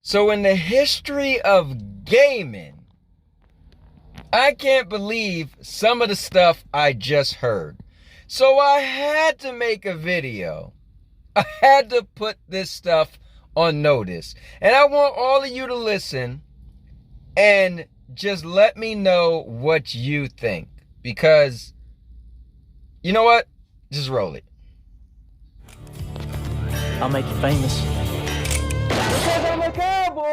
So in the history of gaming, I can't believe some of the stuff I just heard. So I had to make a video. I had to put this stuff on notice. And I want all of you to listen and just let me know what you think. Because, you know what? Just roll it. I'll make you famous. Because I'm a cowboy!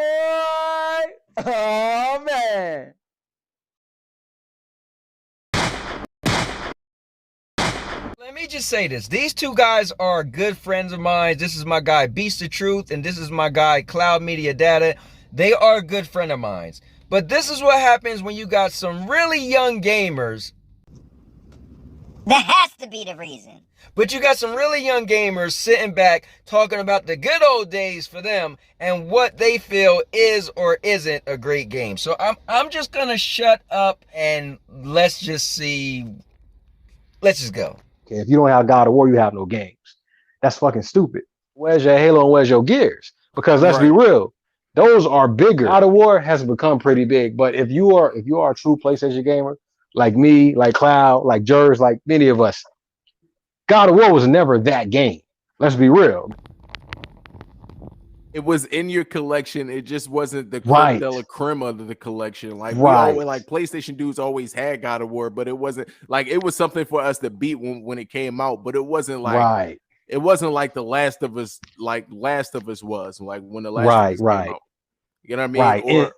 Oh, man. Let me just say this. These two guys are good friends of mine. This is my guy, Beast of Truth, and this is my guy, Cloud Media Data. They are a good friend of mine. But this is what happens when you got some really young gamers. That has to be the reason. But you got some really young gamers sitting back talking about the good old days for them and what they feel is or isn't a great game. So I'm just going to shut up and let's just see. Let's just go. Okay, if you don't have God of War, you have no games. That's fucking stupid. Where's your Halo and where's your Gears? Because let's be real, those are bigger. God of War has become pretty big, but if you are a true PlayStation gamer, like me, like Cloud, like Jers, like many of us, God of War was never that game. Let's be real. It was in your collection. It just wasn't the creme Right. de la creme of the collection. Like we Right. always, like PlayStation dudes always had God of War, but it wasn't like it was something for us to beat when it came out. But it wasn't like Right. it wasn't like the Last of Us, like Last of Us was like when the Last of Us Right. came out. You know what I mean? Right. Or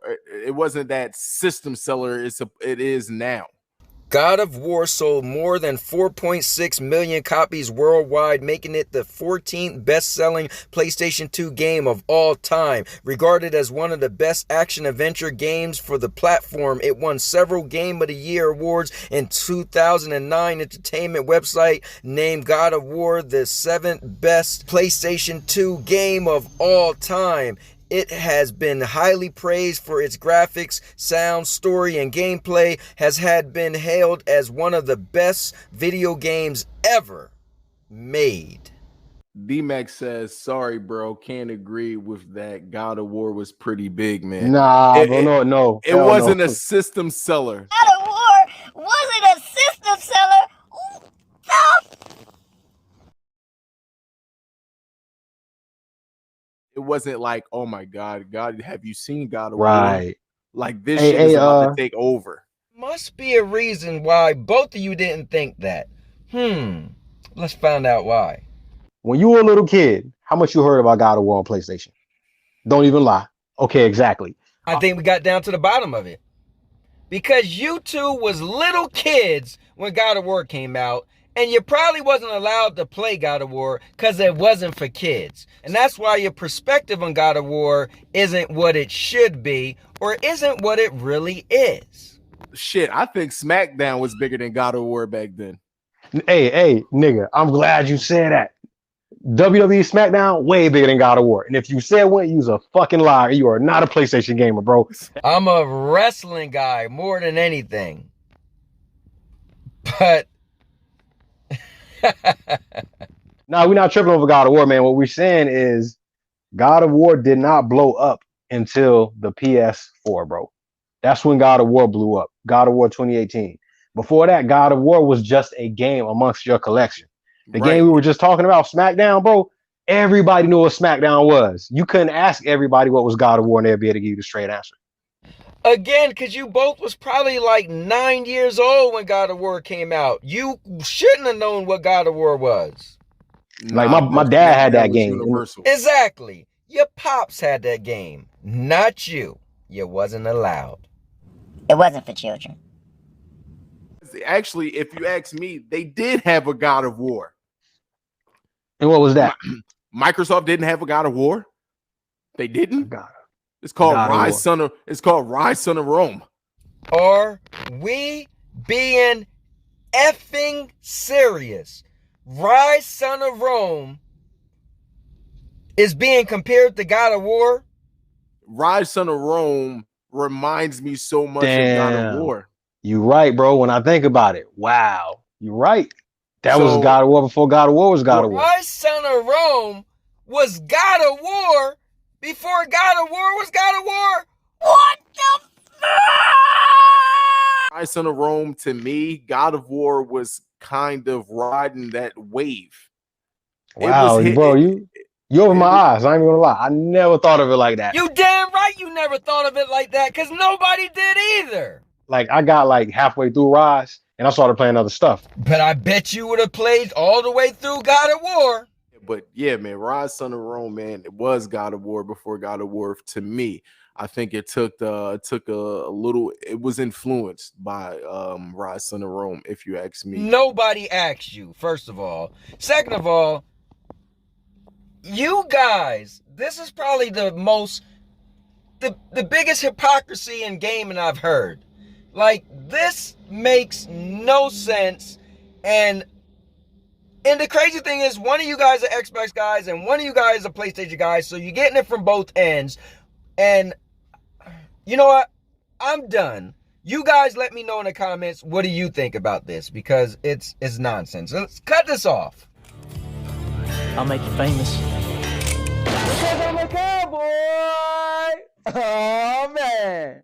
it wasn't that system seller. It is now. God of War sold more than 4.6 million copies worldwide, making it the 14th best-selling PlayStation 2 game of all time. Regarded as one of the best action-adventure games for the platform, it won several Game of the Year awards. In 2009, entertainment website named God of War the 7th best PlayStation 2 game of all time. It has been highly praised for its graphics, sound, story, and gameplay, has been hailed as one of the best video games ever made. D-Max says, sorry, bro, can't agree with that. God of War was pretty big, man. Nah, bro, no. It wasn't a system seller. God of War wasn't a system seller. Ooh, tough. It wasn't like, oh my God, have you seen God of Right. War? Like this shit is about to take over. Must be a reason why both of you didn't think that. Let's find out why. When you were a little kid, how much you heard about God of War on PlayStation? Don't even lie. Okay, exactly. I think we got down to the bottom of it. Because you two was little kids when God of War came out, and you probably wasn't allowed to play God of War because it wasn't for kids. And that's why your perspective on God of War isn't what it should be or isn't what it really is. Shit, I think SmackDown was bigger than God of War back then. Hey, nigga, I'm glad you said that. WWE SmackDown, way bigger than God of War. And if you said what, you's a fucking liar. You are not a PlayStation gamer, bro. I'm a wrestling guy more than anything. But No, we're not tripping over God of War, man. What we're saying is God of War did not blow up until the PS4, bro. That's when God of War blew up. God of War 2018. Before that, God of War was just a game amongst your collection. The game we were just talking about, SmackDown, bro, everybody knew what SmackDown was. You couldn't ask everybody what was God of War and they'd be able to give you the straight answer. again, because you both was probably like 9 years old when God of War came out. You shouldn't have known what God of War was. Like my dad had that game. Universal. Exactly. Your pops had that game, not you. You wasn't allowed. It wasn't for children. Actually, if you ask me, they did have a God of War. And what was that? Microsoft didn't have a God of War. They didn't. God. It's called God of Ryse, War. Son of. It's called Ryse, Son of Rome. Are we being effing serious? Ryse, Son of Rome is being compared to God of War? Ryse, Son of Rome reminds me so much of God of War. You right, bro. When I think about it, wow, you're right. That was So- God of War before God of War was God of War. Ryse, Son of Rome was God of War before God of War was Rise Son of Rome, to me, God of War was kind of riding that wave. Wow, bro, you opened my eyes. I ain't gonna lie. I never thought of it like that. You damn right you never thought of it like that, because nobody did either. Like, I got like halfway through Rise and I started playing other stuff. But I bet you would have played all the way through God of War. But yeah, man, Rise Son of Rome, man, it was God of War before God of War to me. I think it took a little, it was influenced by Ryse Son of Rome, if you ask me. Nobody asked you, first of all. Second of all, you guys, this is probably the biggest hypocrisy in gaming I've heard. Like, this makes no sense. And the crazy thing is, one of you guys are Xbox guys and one of you guys are PlayStation guys, so you're getting it from both ends. And you know what? I'm done. You guys let me know in the comments, what do you think about this? Because it's nonsense. Let's cut this off. I'll make you famous. Because I'm a cowboy! Oh, man.